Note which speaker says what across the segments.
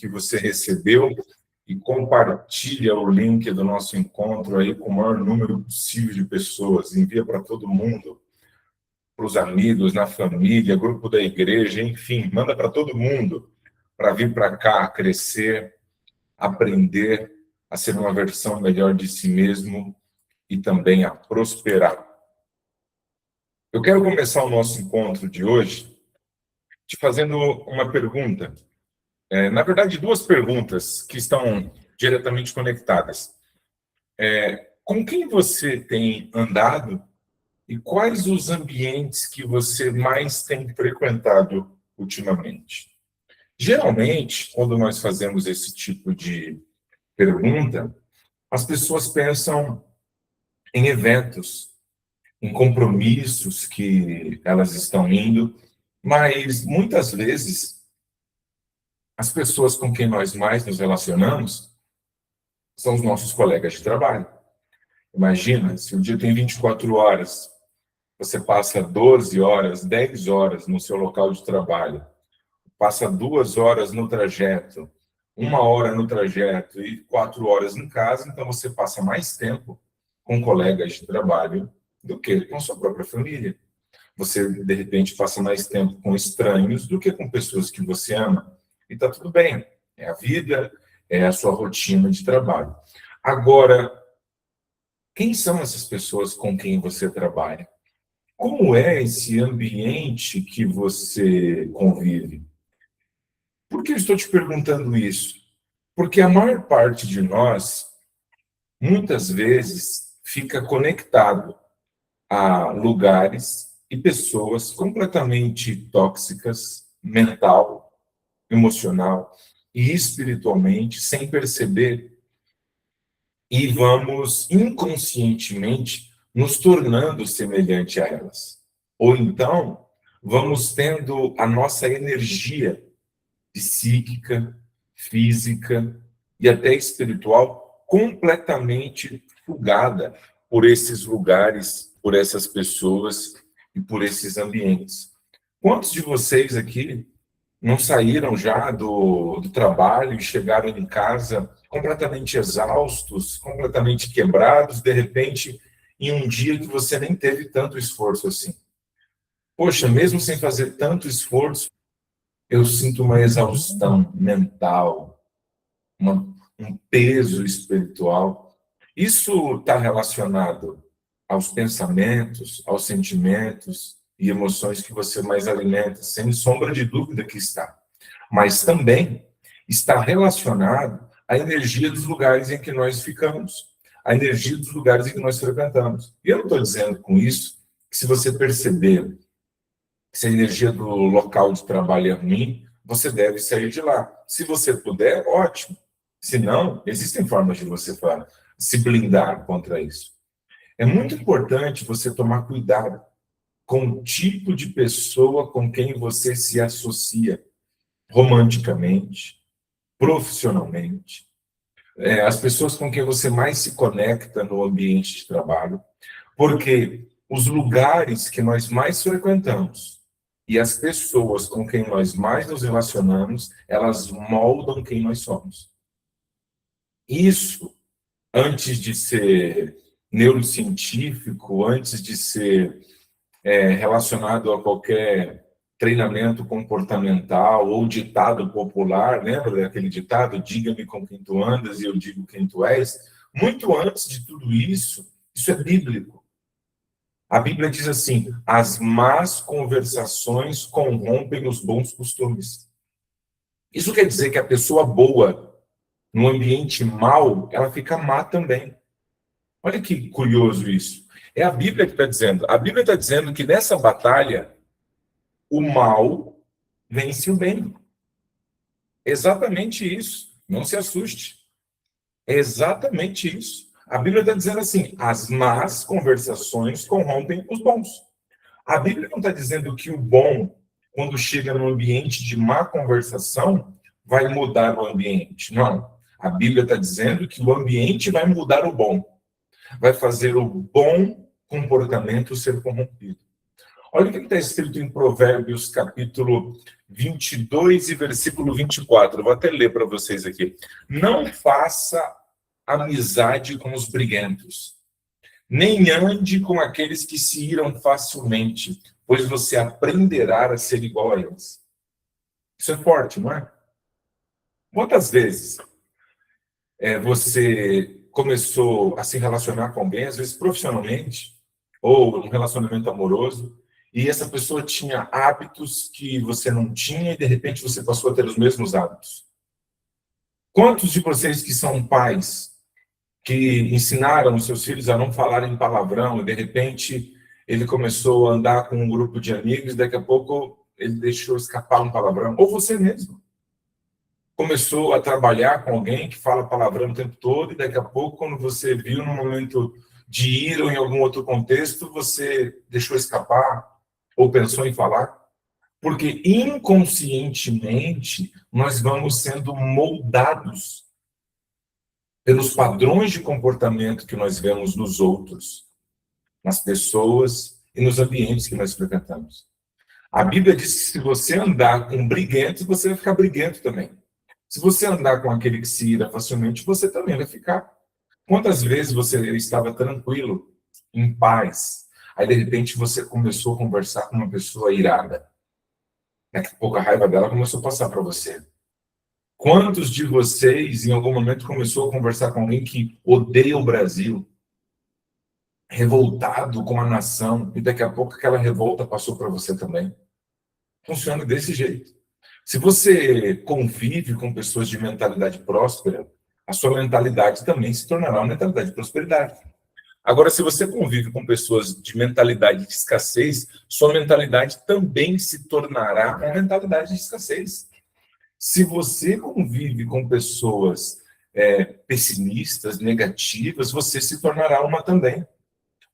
Speaker 1: que você recebeu e compartilha o link do nosso encontro aí com o maior número possível de pessoas. Envia para todo mundo, para os amigos, na família, grupo da igreja, enfim, manda para todo mundo para vir para cá, crescer, aprender a ser uma versão melhor de si mesmo e também a prosperar. Eu quero começar o nosso encontro de hoje te fazendo uma pergunta. Na verdade, duas perguntas que estão diretamente conectadas. Com quem você tem andado e quais os ambientes que você mais tem frequentado ultimamente? Geralmente, quando nós fazemos esse tipo de pergunta, as pessoas pensam em eventos, em compromissos que elas estão indo, mas muitas vezes as pessoas com quem nós mais nos relacionamos são os nossos colegas de trabalho. Imagina, se o dia tem 24 horas, você passa 12 horas, 10 horas no seu local de trabalho, passa 2 horas no trajeto, 1 hora no trajeto e 4 horas em casa, então você passa mais tempo com colegas de trabalho do que com sua própria família. Você, de repente, passa mais tempo com estranhos do que com pessoas que você ama. E está tudo bem. É a vida, é a sua rotina de trabalho. Agora, quem são essas pessoas com quem você trabalha? Como é esse ambiente que você convive? Por que eu estou te perguntando isso? Porque a maior parte de nós, muitas vezes, fica conectado a lugares e pessoas completamente tóxicas, mental, emocional e espiritualmente, sem perceber, e vamos inconscientemente nos tornando semelhante a elas. Ou então, vamos tendo a nossa energia psíquica, física e até espiritual completamente fugada por esses lugares, por essas pessoas e por esses ambientes. Quantos de vocês aqui não saíram já do trabalho e chegaram em casa completamente exaustos, completamente quebrados, de repente, em um dia que você nem teve tanto esforço assim? Poxa, mesmo sem fazer tanto esforço, eu sinto uma exaustão mental, um peso espiritual. Isso está relacionado aos pensamentos, aos sentimentos e emoções que você mais alimenta, sem sombra de dúvida que está. Mas também está relacionado à energia dos lugares em que nós ficamos, à energia dos lugares em que nós frequentamos. E eu não estou dizendo com isso que, se você perceber que se a energia do local de trabalho é ruim, você deve sair de lá. Se você puder, ótimo. Se não, existem formas de você se blindar contra isso. É muito importante você tomar cuidado com o tipo de pessoa com quem você se associa romanticamente, profissionalmente. As pessoas com quem você mais se conecta no ambiente de trabalho, porque os lugares que nós mais frequentamos e as pessoas com quem nós mais nos relacionamos, elas moldam quem nós somos. Isso, antes de ser neurocientífico, antes de ser relacionado a qualquer treinamento comportamental ou ditado popular, lembra daquele ditado? Diga-me com quem tu andas e eu digo quem tu és. Muito antes de tudo isso, isso é bíblico. A Bíblia diz assim: as más conversações corrompem os bons costumes. Isso quer dizer que a pessoa boa, no ambiente mau, ela fica má também. Olha que curioso isso. É a Bíblia que está dizendo. A Bíblia está dizendo que nessa batalha, o mal vence o bem. Exatamente isso. Não se assuste. É exatamente isso. A Bíblia está dizendo assim: as más conversações corrompem os bons. A Bíblia não está dizendo que o bom, quando chega no ambiente de má conversação, vai mudar o ambiente. Não. A Bíblia está dizendo que o ambiente vai mudar o bom. Vai fazer o bom comportamento ser corrompido. Olha o que está escrito em Provérbios, capítulo 22 e versículo 24. Eu vou até ler para vocês aqui. Não faça amizade com os briguentos, nem ande com aqueles que se iram facilmente, pois você aprenderá a ser igual a eles. Isso é forte, não é? Quantas vezes você começou a se relacionar com alguém, às vezes profissionalmente, ou um relacionamento amoroso, e essa pessoa tinha hábitos que você não tinha e de repente você passou a ter os mesmos hábitos? Quantos de vocês que são pais, que ensinaram os seus filhos a não falarem palavrão, e de repente ele começou a andar com um grupo de amigos, e daqui a pouco ele deixou escapar um palavrão? Ou você mesmo começou a trabalhar com alguém que fala palavrão o tempo todo, e daqui a pouco, quando você viu no momento de ir ou em algum outro contexto, você deixou escapar ou pensou em falar? Porque inconscientemente nós vamos sendo moldados pelos padrões de comportamento que nós vemos nos outros, nas pessoas e nos ambientes que nós frequentamos. A Bíblia diz que se você andar com briguento, você vai ficar briguento também. Se você andar com aquele que se ira facilmente, você também vai ficar. Quantas vezes você estava tranquilo, em paz, aí de repente você começou a conversar com uma pessoa irada? Daqui a pouco a raiva dela começou a passar para você. Quantos de vocês, em algum momento, começou a conversar com alguém que odeia o Brasil, revoltado com a nação, e daqui a pouco aquela revolta passou para você também? Funciona desse jeito. Se você convive com pessoas de mentalidade próspera, a sua mentalidade também se tornará uma mentalidade de prosperidade. Agora, se você convive com pessoas de mentalidade de escassez, sua mentalidade também se tornará uma mentalidade de escassez. Se você convive com pessoas pessimistas, negativas, você se tornará uma também.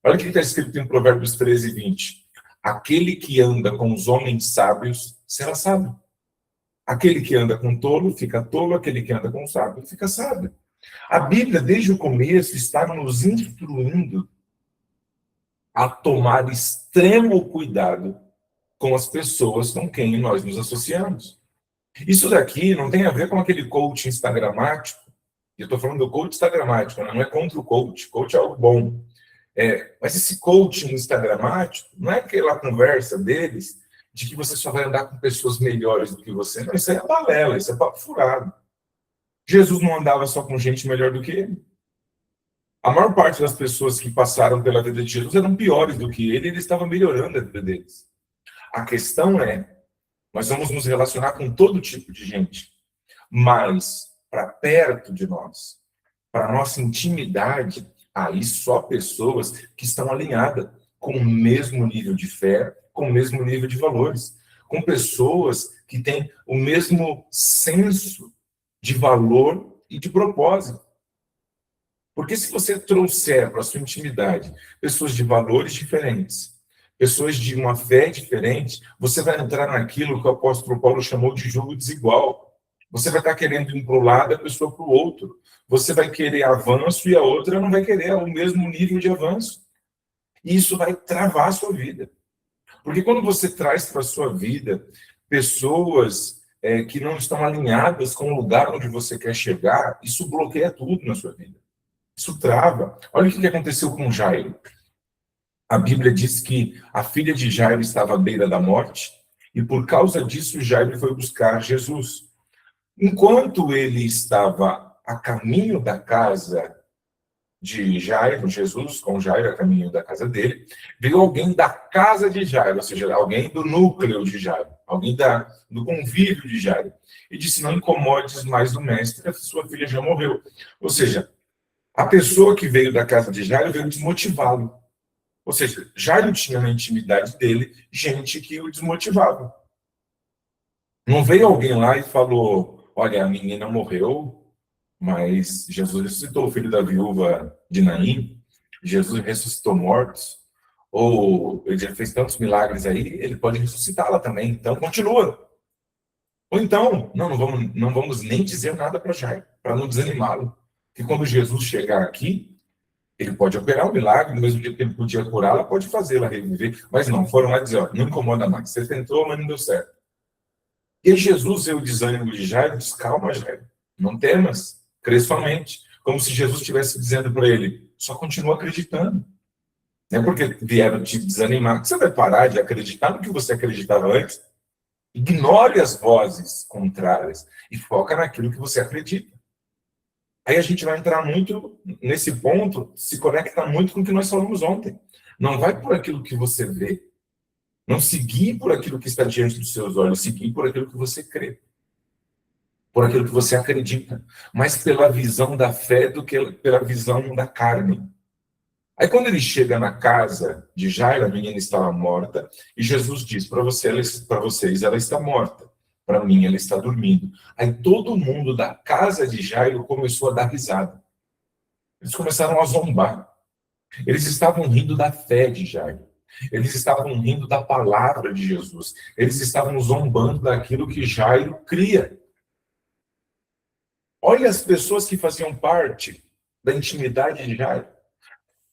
Speaker 1: Olha o que está escrito em Provérbios 13, 20. Aquele que anda com os homens sábios será sábio. Aquele que anda com tolo fica tolo, aquele que anda com sábio fica sábio. A Bíblia, desde o começo, está nos instruindo a tomar extremo cuidado com as pessoas com quem nós nos associamos. Isso daqui não tem a ver com aquele coach instagramático. Eu estou falando do coach instagramático, não é contra o coach. Coach é algo bom. Mas esse coaching instagramático não é aquela conversa deles de que você só vai andar com pessoas melhores do que você. Não, isso aí é balela, isso é papo furado. Jesus não andava só com gente melhor do que ele. A maior parte das pessoas que passaram pela vida de Jesus eram piores do que ele, e ele estava melhorando a vida deles. A questão é, nós vamos nos relacionar com todo tipo de gente, mas para perto de nós, para nossa intimidade, aí só pessoas que estão alinhadas com o mesmo nível de fé, com o mesmo nível de valores, com pessoas que têm o mesmo senso de valor e de propósito. Porque se você trouxer para a sua intimidade pessoas de valores diferentes, pessoas de uma fé diferente, você vai entrar naquilo que o apóstolo Paulo chamou de jogo desigual. Você vai estar querendo ir para um lado, a pessoa para o outro. Você vai querer avanço e a outra não vai querer o mesmo nível de avanço. E isso vai travar a sua vida. Porque quando você traz para a sua vida pessoas que não estão alinhadas com o lugar onde você quer chegar, isso bloqueia tudo na sua vida. Isso trava. Olha o que aconteceu com Jairo. A Bíblia diz que a filha de Jairo estava à beira da morte, e por causa disso Jairo foi buscar Jesus. Enquanto ele estava a caminho da casa de Jairo, Jesus com Jairo a caminho da casa dele, veio alguém da casa de Jairo, ou seja, alguém do núcleo de Jairo, alguém do convívio de Jairo, e disse: não incomodes mais o mestre, a sua filha já morreu. Ou seja, a pessoa que veio da casa de Jairo veio desmotivá-lo. Ou seja, Jairo tinha na intimidade dele gente que o desmotivava. Não veio alguém lá e falou: olha, a menina morreu, mas Jesus ressuscitou o filho da viúva de Naim, Jesus ressuscitou mortos, ou ele já fez tantos milagres aí, ele pode ressuscitá-la também, então continua. Ou então, não vamos nem dizer nada para Jairo, para não desanimá-lo. Que quando Jesus chegar aqui, Ele pode operar um milagre, do mesmo jeito que ele podia curar, ela pode fazê-la reviver. Mas não, foram lá dizer, ó, não incomoda mais. Você tentou, mas não deu certo. E Jesus vê o desânimo de Jairo e diz, calma, Jairo, não temas, crê somente. Como se Jesus estivesse dizendo para ele, só continua acreditando. Não é porque vieram te desanimar que você vai parar de acreditar no que você acreditava antes. Ignore as vozes contrárias e foca naquilo que você acredita. Aí a gente vai entrar muito nesse ponto, se conecta muito com o que nós falamos ontem. Não vai por aquilo que você vê. Não seguir por aquilo que está diante dos seus olhos, seguir por aquilo que você crê. Por aquilo que você acredita. Mais pela visão da fé do que pela visão da carne. Aí quando ele chega na casa de Jairo, a menina estava morta, e Jesus diz para vocês, ela está morta. Para mim, ela está dormindo. Aí todo mundo da casa de Jairo começou a dar risada. Eles começaram a zombar. Eles estavam rindo da fé de Jairo. Eles estavam rindo da palavra de Jesus. Eles estavam zombando daquilo que Jairo cria. Olha as pessoas que faziam parte da intimidade de Jairo.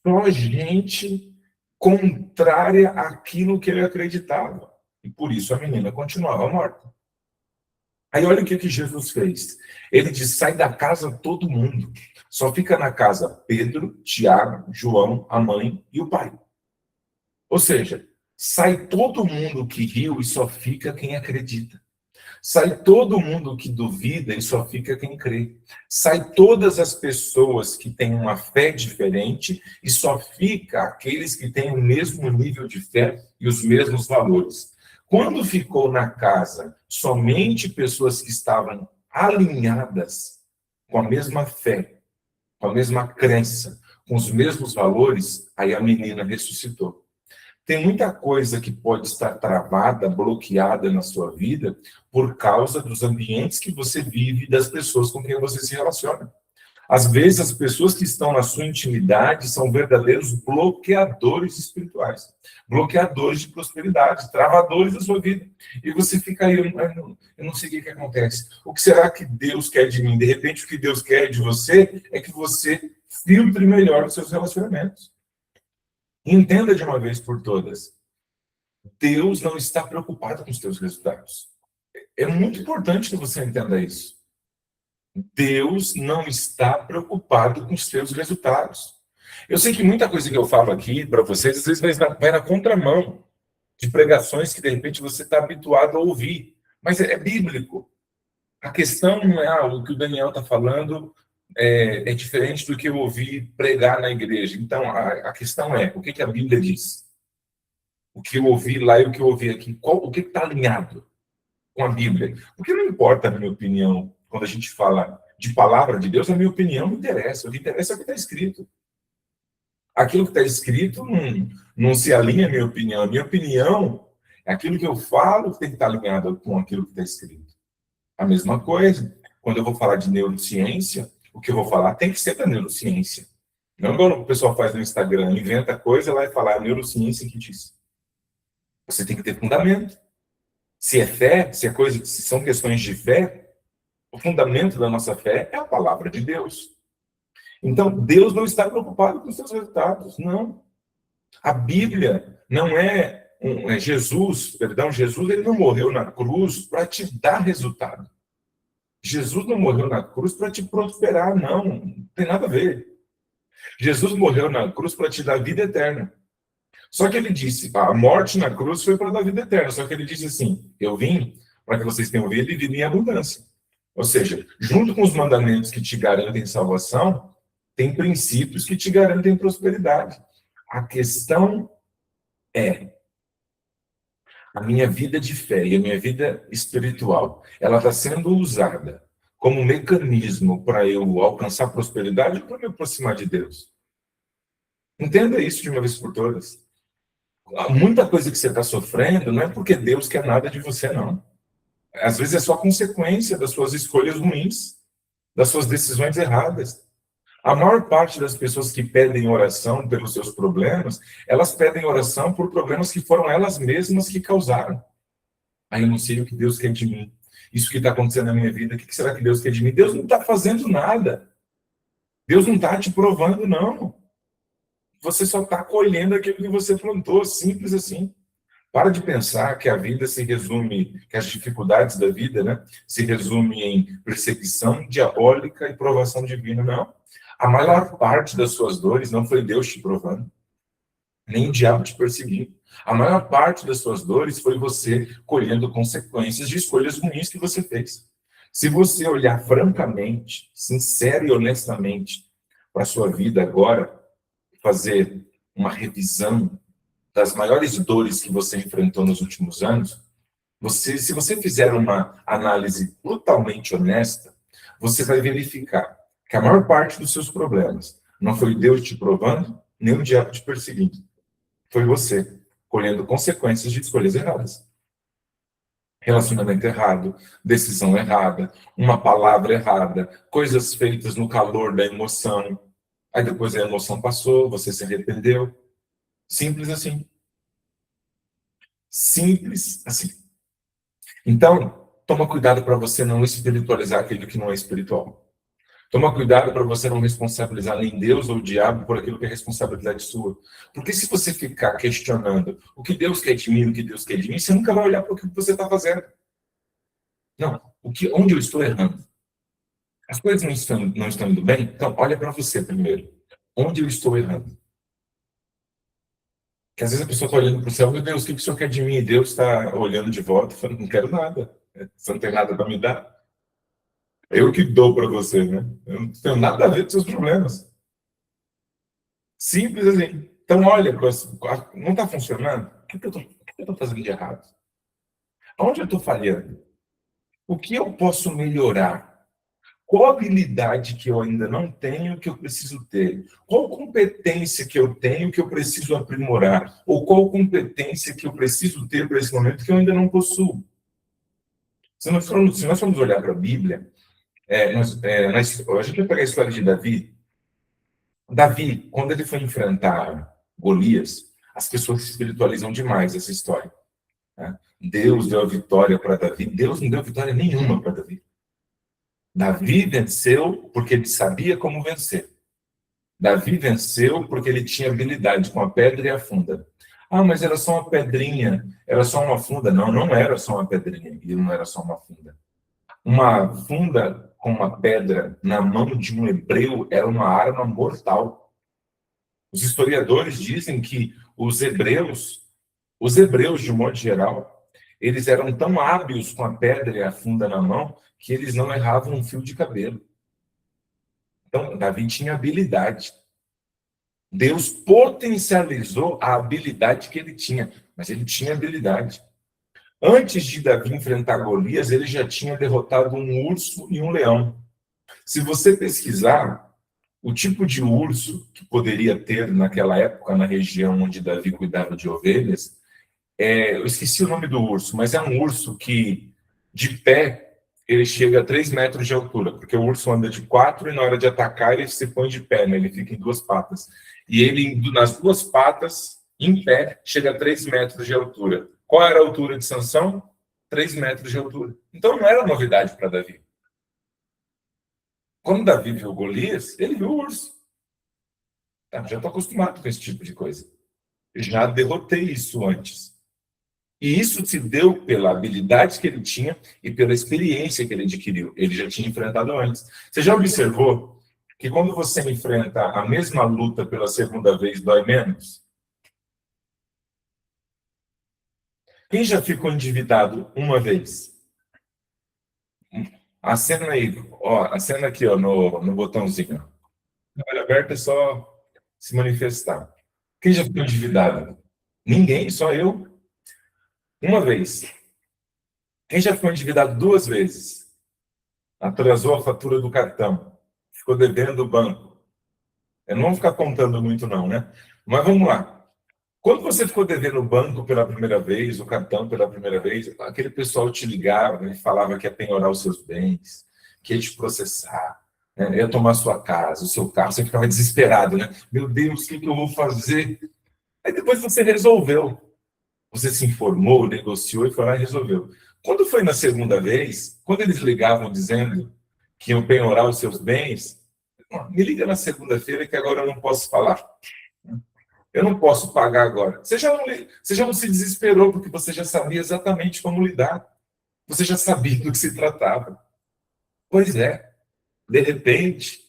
Speaker 1: Só gente contrária àquilo que ele acreditava. E por isso a menina continuava morta. Aí olha o que Jesus fez. Ele diz, sai da casa todo mundo. Só fica na casa Pedro, Tiago, João, a mãe e o pai. Ou seja, sai todo mundo que riu e só fica quem acredita. Sai todo mundo que duvida e só fica quem crê. Sai todas as pessoas que têm uma fé diferente e só fica aqueles que têm o mesmo nível de fé e os mesmos valores. Quando ficou na casa somente pessoas que estavam alinhadas com a mesma fé, com a mesma crença, com os mesmos valores, aí a menina ressuscitou. Tem muita coisa que pode estar travada, bloqueada na sua vida por causa dos ambientes que você vive e das pessoas com quem você se relaciona. Às vezes, as pessoas que estão na sua intimidade são verdadeiros bloqueadores espirituais, bloqueadores de prosperidade, travadores da sua vida. E você fica aí, eu não sei o que acontece. O que será que Deus quer de mim? De repente, o que Deus quer de você é que você filtre melhor os seus relacionamentos. Entenda de uma vez por todas. Deus não está preocupado com os teus resultados. É muito importante que você entenda isso. Deus não está preocupado com os teus resultados. Eu sei que muita coisa que eu falo aqui para vocês, às vezes vai na contramão de pregações que, de repente, você está habituado a ouvir. Mas é bíblico. A questão não é o que o Daniel está falando é diferente do que eu ouvi pregar na igreja. Então, a questão é, o que a Bíblia diz? O que eu ouvi lá e o que eu ouvi aqui. O que está alinhado com a Bíblia? Porque não importa a minha opinião, quando a gente fala de palavra de Deus, a minha opinião não interessa. O que interessa é o que está escrito. Aquilo que está escrito não se alinha à minha opinião. A minha opinião é aquilo que eu falo que tem que estar alinhado com aquilo que está escrito. A mesma coisa, quando eu vou falar de neurociência, o que eu vou falar tem que ser da neurociência. Não igual o pessoal faz no Instagram, inventa coisa lá e fala a neurociência que diz. Você tem que ter fundamento. Se é fé, se são questões de fé, o fundamento da nossa fé é a palavra de Deus. Então, Deus não está preocupado com os seus resultados, não. A Bíblia não Jesus ele não morreu na cruz para te dar resultado. Jesus não morreu na cruz para te prosperar, não tem nada a ver. Jesus morreu na cruz para te dar vida eterna. Só que ele disse, a morte na cruz foi para dar vida eterna. Só que ele disse assim, eu vim para que vocês tenham vida e vida em abundância. Ou seja, junto com os mandamentos que te garantem salvação, tem princípios que te garantem prosperidade. A questão é, a minha vida de fé e a minha vida espiritual, ela está sendo usada como mecanismo para eu alcançar prosperidade ou para me aproximar de Deus? Entenda isso de uma vez por todas. Muita coisa que você está sofrendo não é porque Deus quer nada de você, não. Às vezes é só consequência das suas escolhas ruins, das suas decisões erradas. A maior parte das pessoas que pedem oração pelos seus problemas, elas pedem oração por problemas que foram elas mesmas que causaram. Aí eu não sei o que Deus quer de mim. Isso que está acontecendo na minha vida, o que será que Deus quer de mim? Deus não está fazendo nada. Deus não está te provando, não. você só está colhendo aquilo que você plantou, simples assim. Para de pensar que a vida se resume, que as dificuldades da vida, né, se resume em perseguição diabólica e provação divina. Não. A maior parte das suas dores não foi Deus te provando, nem o diabo te perseguindo. A maior parte das suas dores foi você colhendo consequências de escolhas ruins que você fez. Se você olhar francamente, sincero e honestamente para a sua vida agora, fazer uma revisão das maiores dores que você enfrentou nos últimos anos, se você fizer uma análise brutalmente honesta, você vai verificar que a maior parte dos seus problemas não foi Deus te provando, nem o diabo te perseguindo. Foi você colhendo consequências de escolhas erradas. Relacionamento errado, decisão errada, uma palavra errada, coisas feitas no calor da emoção. Aí depois a emoção passou, você se arrependeu. Simples assim. Simples assim. Então, toma cuidado para você não espiritualizar aquilo que não é espiritual. Toma cuidado para você não responsabilizar nem Deus ou o diabo por aquilo que é responsabilidade sua. Porque se você ficar questionando o que Deus quer de mim, o que Deus quer de mim, você nunca vai olhar para o que você está fazendo. Não, onde eu estou errando? As coisas não estão indo bem? Então, olha para você primeiro. Onde eu estou errando? Porque às vezes a pessoa está olhando para o céu, meu Deus, o que o senhor quer de mim? E Deus está olhando de volta e falando, não quero nada. Você não tem nada para me dar. Eu que dou para você, né? Eu não tenho nada a ver com seus problemas. Simples assim. Então, olha, não está funcionando? O que eu estou fazendo de errado? Onde eu estou falhando? O que eu posso melhorar? Qual habilidade que eu ainda não tenho que eu preciso ter? Qual competência que eu tenho que eu preciso aprimorar? Ou qual competência que eu preciso ter para esse momento que eu ainda não possuo? Se nós formos olhar para a Bíblia, a gente vai pegar a história de Davi. Davi, quando ele foi enfrentar Golias, as pessoas espiritualizam demais essa história. Né? Deus deu a vitória para Davi. Deus não deu vitória nenhuma para Davi. Davi venceu porque ele sabia como vencer. Davi venceu porque ele tinha habilidade com a pedra e a funda. Ah, mas era só uma pedrinha, era só uma funda. Não, não era só uma pedrinha e não era só uma funda. Uma funda com uma pedra na mão de um hebreu era uma arma mortal. Os historiadores dizem que os hebreus de um modo geral, eles eram tão hábeis com a pedra e a funda na mão que eles não erravam um fio de cabelo. Então, Davi tinha habilidade. Deus potencializou a habilidade que ele tinha, mas ele tinha habilidade. Antes de Davi enfrentar Golias, ele já tinha derrotado um urso e um leão. Se você pesquisar o tipo de urso que poderia ter naquela época na região onde Davi cuidava de ovelhas, eu esqueci o nome do urso, mas é um urso que, de pé, ele chega a 3 metros de altura, porque o urso anda de 4 e na hora de atacar ele se põe de pé, né? Ele fica em 2 patas. E ele, nas 2 patas, em pé, chega a 3 metros de altura. Qual era a altura de Sansão? 3 metros de altura. Então não era novidade para Davi. Quando Davi viu Golias, ele viu o urso. Já estou acostumado com esse tipo de coisa. Eu já derrotei isso antes. E isso se deu pela habilidade que ele tinha e pela experiência que ele adquiriu. Ele já tinha enfrentado antes. Você já observou que quando você enfrenta a mesma luta pela segunda vez, dói menos? Quem já ficou endividado uma vez? A cena aí, ó, a cena aqui, ó, no botãozinho. Olha aberto é só se manifestar. Quem já ficou endividado? Ninguém, só eu. Uma vez. Quem já ficou endividado 2 vezes? Atrasou a fatura do cartão. Ficou devendo o banco. Eu não vou ficar contando muito não, né? Mas vamos lá. Quando você ficou devendo o banco pela primeira vez, o cartão pela primeira vez, aquele pessoal te ligava e falava que ia penhorar os seus bens, que ia te processar, né? Ia tomar sua casa, o seu carro. Você ficava desesperado, né? Meu Deus, o que eu vou fazer? Aí depois você resolveu. Você se informou, negociou e foi lá e resolveu. Quando foi na segunda vez, quando eles ligavam dizendo que iam penhorar os seus bens, me liga na segunda-feira que agora eu não posso falar. Eu não posso pagar agora. Você já não se desesperou porque você já sabia exatamente como lidar. Você já sabia do que se tratava. Pois é, de repente,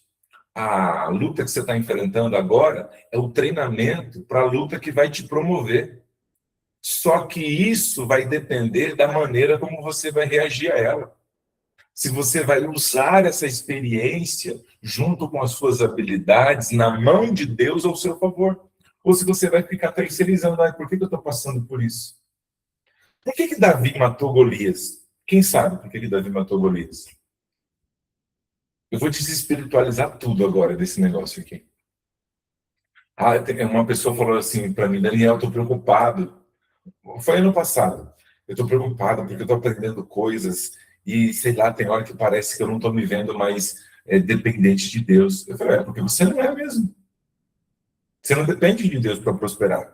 Speaker 1: a luta que você está enfrentando agora é o treinamento para a luta que vai te promover. Só que isso vai depender da maneira como você vai reagir a ela. Se você vai usar essa experiência junto com as suas habilidades na mão de Deus ao seu favor. Ou se você vai ficar terceirizando, por que eu estou passando por isso? Por que Davi matou Golias? Quem sabe por que Davi matou Golias? Eu vou desespiritualizar tudo agora desse negócio aqui. Uma pessoa falou assim para mim, Daniel, eu estou preocupado. Foi ano passado. Eu estou preocupado porque eu estou aprendendo coisas e, sei lá, tem hora que parece que eu não estou me vendo mais dependente de Deus. Eu falei, porque você não é mesmo. Você não depende de Deus para prosperar.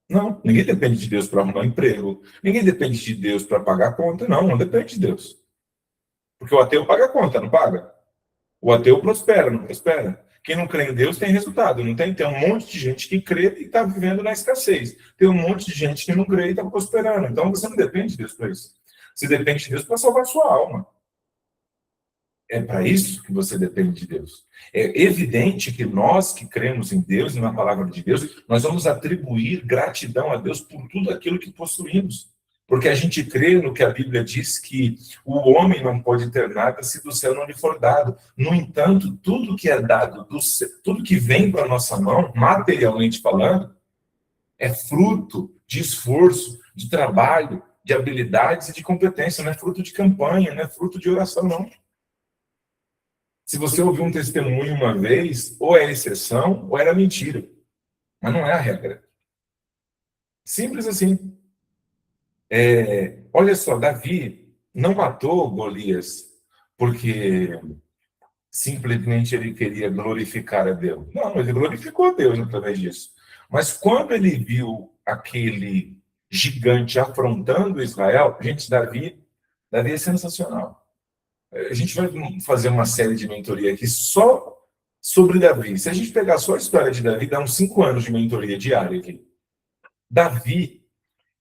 Speaker 1: Não, ninguém depende de Deus para arrumar um emprego. Ninguém depende de Deus para pagar a conta. Não, não depende de Deus. Porque o ateu paga a conta, não paga? O ateu prospera, não prospera? Quem não crê em Deus tem resultado, não tem? Tem um monte de gente que crê e está vivendo na escassez. Tem um monte de gente que não crê e está prosperando. Então você não depende de Deus para isso. Você depende de Deus para salvar a sua alma. É para isso que você depende de Deus. É evidente que nós que cremos em Deus e na palavra de Deus, nós vamos atribuir gratidão a Deus por tudo aquilo que possuímos. Porque a gente crê no que a Bíblia diz que o homem não pode ter nada se do céu não lhe for dado. No entanto, tudo que é dado, tudo que vem para a nossa mão, materialmente falando, é fruto de esforço, de trabalho, de habilidades e de competência. Não é fruto de campanha, não é fruto de oração, não. Se você ouviu um testemunho uma vez, ou é exceção, ou era mentira. Mas não é a regra. Simples assim. Olha só, Davi não matou Golias porque simplesmente ele queria glorificar a Deus. Não, ele glorificou a Deus através disso. Mas quando ele viu aquele gigante afrontando Israel, gente, Davi é sensacional. A gente vai fazer uma série de mentoria aqui só sobre Davi. Se a gente pegar só a história de Davi, dá uns 5 anos de mentoria diária aqui. Davi,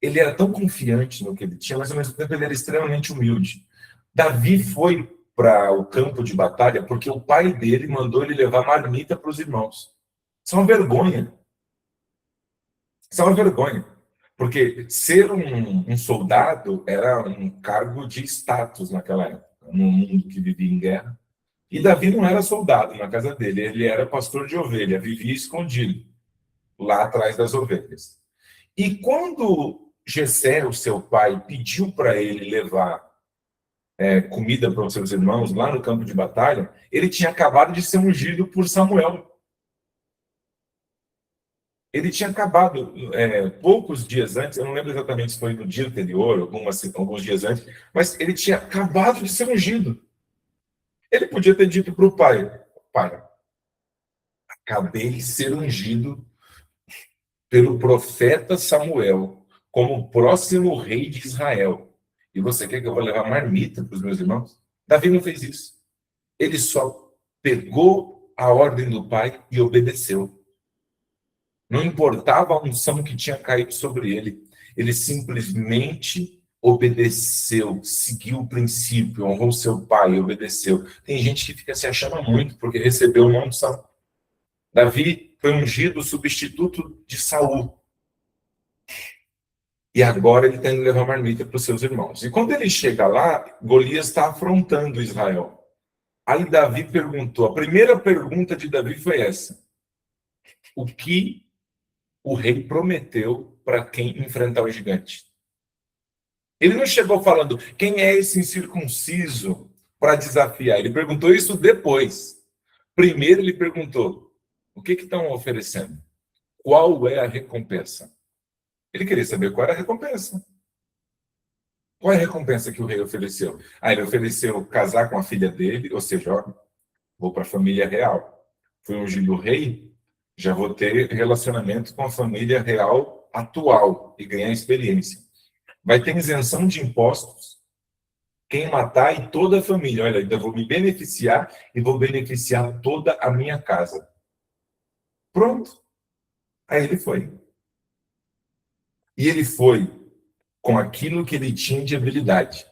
Speaker 1: ele era tão confiante no que ele tinha, mas ao mesmo tempo ele era extremamente humilde. Davi foi para o campo de batalha porque o pai dele mandou ele levar marmita para os irmãos. Isso é uma vergonha. Isso é uma vergonha. Porque ser um soldado era um cargo de status naquela época, num mundo que vivia em guerra. E Davi não era soldado na casa dele, ele era pastor de ovelha, vivia escondido, lá atrás das ovelhas. E quando Jessé, o seu pai, pediu para ele levar comida para os seus irmãos lá no campo de batalha, ele tinha acabado de ser ungido por Samuel. Ele tinha acabado, poucos dias antes, eu não lembro exatamente se foi no dia anterior, alguns dias antes, mas ele tinha acabado de ser ungido. Ele podia ter dito para o pai, acabei de ser ungido pelo profeta Samuel como o próximo rei de Israel. E você quer que eu vou levar marmita para os meus irmãos? Davi não fez isso. Ele só pegou a ordem do pai e obedeceu. Não importava a unção que tinha caído sobre ele. Ele simplesmente obedeceu, seguiu o princípio, honrou seu pai e obedeceu. Tem gente que fica se achando muito porque recebeu uma unção. Davi foi ungido substituto de Saul. E agora ele tem que levar marmita para os seus irmãos. E quando ele chega lá, Golias está afrontando Israel. Aí Davi perguntou, a primeira pergunta de Davi foi essa: o que o rei prometeu para quem enfrentar o gigante? Ele não chegou falando, quem é esse incircunciso para desafiar? Ele perguntou isso depois. Primeiro ele perguntou, o que estão oferecendo? Qual é a recompensa? Ele queria saber qual era a recompensa. Qual é a recompensa que o rei ofereceu? Ele ofereceu casar com a filha dele, ou seja, vou para a família real. Fui ungido rei, já vou ter relacionamento com a família real atual e ganhar experiência. Vai ter isenção de impostos, quem matar e toda a família. Olha, ainda vou me beneficiar e vou beneficiar toda a minha casa. Pronto. Aí ele foi. E ele foi com aquilo que ele tinha de habilidade.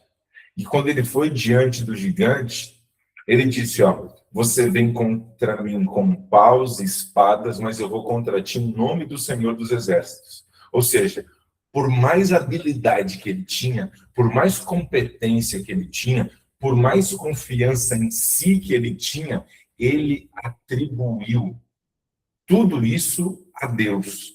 Speaker 1: E quando ele foi diante do gigante, ele disse, ó, você vem contra mim com paus e espadas, mas eu vou contra ti em nome do Senhor dos Exércitos. Ou seja, por mais habilidade que ele tinha, por mais competência que ele tinha, por mais confiança em si que ele tinha, ele atribuiu tudo isso a Deus.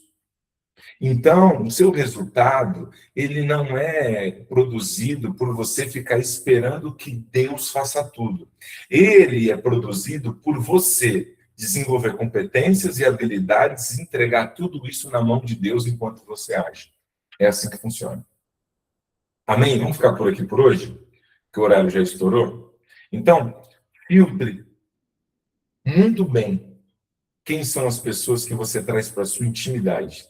Speaker 1: Então, o seu resultado, ele não é produzido por você ficar esperando que Deus faça tudo. Ele é produzido por você desenvolver competências e habilidades, entregar tudo isso na mão de Deus enquanto você age. É assim que funciona. Amém? Vamos ficar por aqui por hoje? Que o horário já estourou. Então, filtre muito bem quem são as pessoas que você traz para a sua intimidade.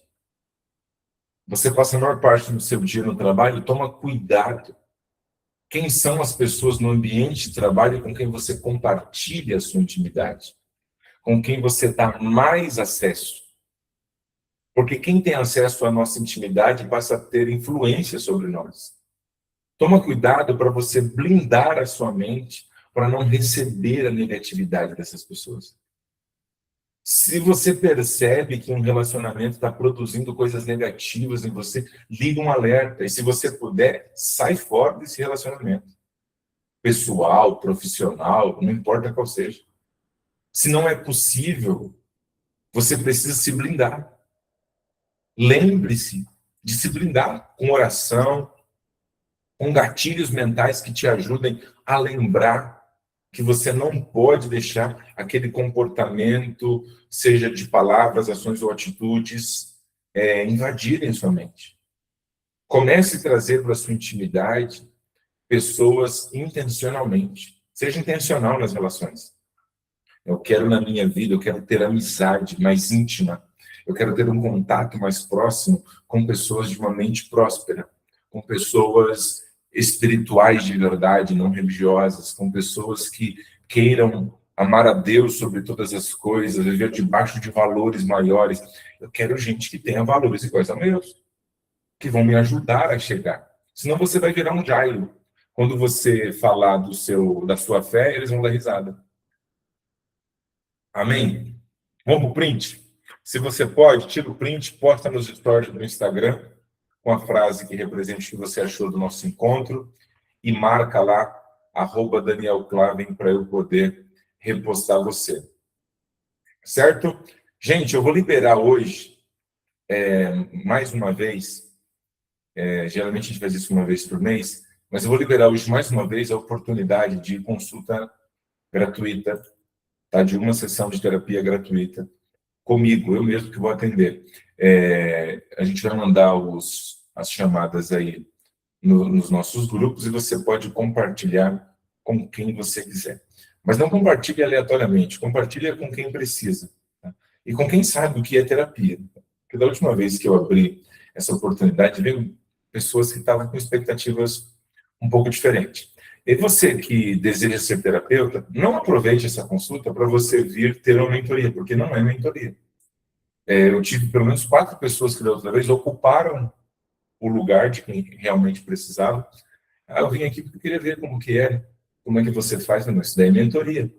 Speaker 1: Você passa a maior parte do seu dia no trabalho, toma cuidado. Quem são as pessoas no ambiente de trabalho com quem você compartilha a sua intimidade? Com quem você dá mais acesso? Porque quem tem acesso à nossa intimidade passa a ter influência sobre nós. Toma cuidado para você blindar a sua mente para não receber a negatividade dessas pessoas. Se você percebe que um relacionamento está produzindo coisas negativas em você, liga um alerta. E se você puder, sai fora desse relacionamento. Pessoal, profissional, não importa qual seja. Se não é possível, você precisa se blindar. Lembre-se de se blindar com oração, com gatilhos mentais que te ajudem a lembrar que você não pode deixar aquele comportamento, seja de palavras, ações ou atitudes, invadirem sua mente. Comece a trazer para a sua intimidade pessoas intencionalmente. Seja intencional nas relações. Eu quero na minha vida, eu quero ter amizade mais íntima. Eu quero ter um contato mais próximo com pessoas de uma mente próspera, com pessoas espirituais de verdade, não religiosas, com pessoas que queiram amar a Deus sobre todas as coisas, viver debaixo de valores maiores. Eu quero gente que tenha valores iguais a meus, que vão me ajudar a chegar. Senão você vai virar um Jairo. Quando você falar da sua fé, eles vão dar risada. Amém? Vamos para o print? Se você pode, tira o print, posta nos stories do Instagram, com a frase que represente o que você achou do nosso encontro e marca lá, @DanielClaven, para eu poder repostar você. Certo? Gente, eu vou liberar hoje, mais uma vez, geralmente a gente faz isso uma vez por mês, mas eu vou liberar hoje mais uma vez a oportunidade de consulta gratuita, tá? De uma sessão de terapia gratuita comigo, eu mesmo que vou atender. A gente vai mandar as chamadas aí nos nossos grupos e você pode compartilhar com quem você quiser. Mas não compartilhe aleatoriamente, compartilhe com quem precisa. Tá? E com quem sabe o que é terapia. Porque da última vez que eu abri essa oportunidade, veio pessoas que estavam com expectativas um pouco diferentes. E você que deseja ser terapeuta, não aproveite essa consulta para você vir ter uma mentoria, porque não é mentoria. Eu tive pelo menos 4 pessoas que da outra vez ocuparam o lugar de quem realmente precisava. Eu vim aqui porque eu queria ver como que é, como é que você faz. Não, isso daí é mentoria.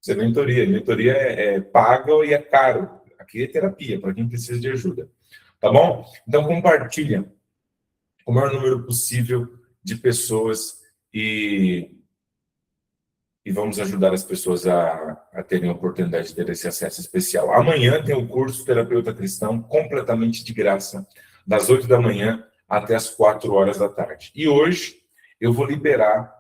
Speaker 1: Isso é mentoria. Mentoria é paga e é caro. Aqui é terapia, para quem precisa de ajuda. Tá bom? Então, compartilha o maior número possível de pessoas e vamos ajudar as pessoas a terem a oportunidade de ter esse acesso especial. Amanhã tem o curso Terapeuta Cristão, completamente de graça, das 8 da manhã até as 4 horas da tarde. E hoje eu vou liberar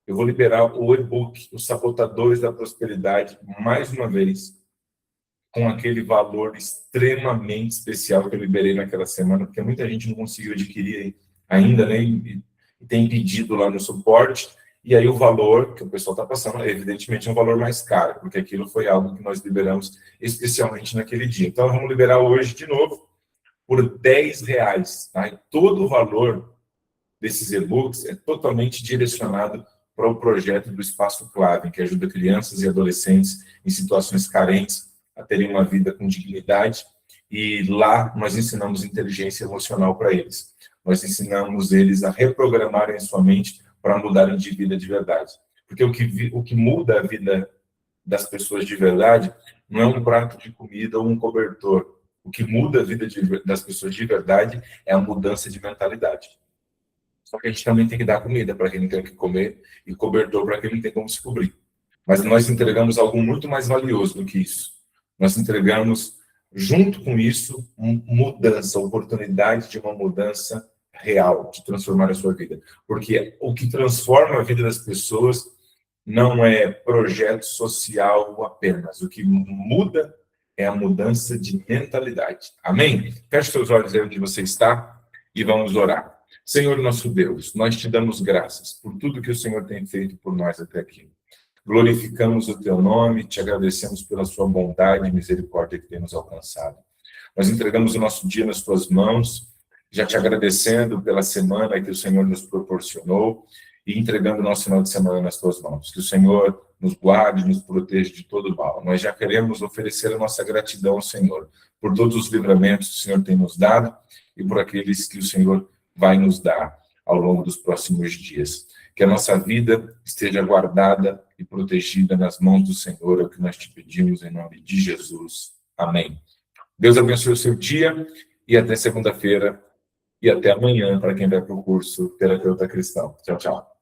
Speaker 1: o e-book, Os Sabotadores da Prosperidade, mais uma vez, com aquele valor extremamente especial que eu liberei naquela semana, porque muita gente não conseguiu adquirir ainda, né? E tem pedido lá no suporte. E aí o valor que o pessoal está passando, evidentemente, é um valor mais caro, porque aquilo foi algo que nós liberamos especialmente naquele dia. Então, vamos liberar hoje de novo por R$10. Tá? E todo o valor desses e-books é totalmente direcionado para o projeto do Espaço Clave, que ajuda crianças e adolescentes em situações carentes a terem uma vida com dignidade E lá nós ensinamos inteligência emocional para eles. Nós ensinamos eles a reprogramarem sua mente para mudarem de vida de verdade. Porque o que muda a vida das pessoas de verdade não é um prato de comida ou um cobertor. O que muda a vida das pessoas de verdade é a mudança de mentalidade. Só que a gente também tem que dar comida para quem não tem o que comer e cobertor para quem não tem como se cobrir. Mas nós entregamos algo muito mais valioso do que isso. Nós entregamos, junto com isso, mudança, oportunidade de uma mudança real, de transformar a sua vida. Porque o que transforma a vida das pessoas não é projeto social apenas. O que muda é a mudança de mentalidade. Amém? Feche seus olhos aí onde você está e vamos orar. Senhor nosso Deus, nós te damos graças por tudo que o Senhor tem feito por nós até aqui. Glorificamos o teu nome, te agradecemos pela sua bondade e misericórdia que tem nos alcançado. Nós entregamos o nosso dia nas tuas mãos, já te agradecendo pela semana que o Senhor nos proporcionou e entregando o nosso final de semana nas tuas mãos. Que o Senhor nos guarde, nos proteja de todo mal. Nós já queremos oferecer a nossa gratidão ao Senhor por todos os livramentos que o Senhor tem nos dado e por aqueles que o Senhor vai nos dar ao longo dos próximos dias. Que a nossa vida esteja guardada e protegida nas mãos do Senhor, é o que nós te pedimos em nome de Jesus. Amém. Deus abençoe o seu dia e até segunda-feira e até amanhã para quem vai para o curso Terapeuta Cristão. Tchau, tchau.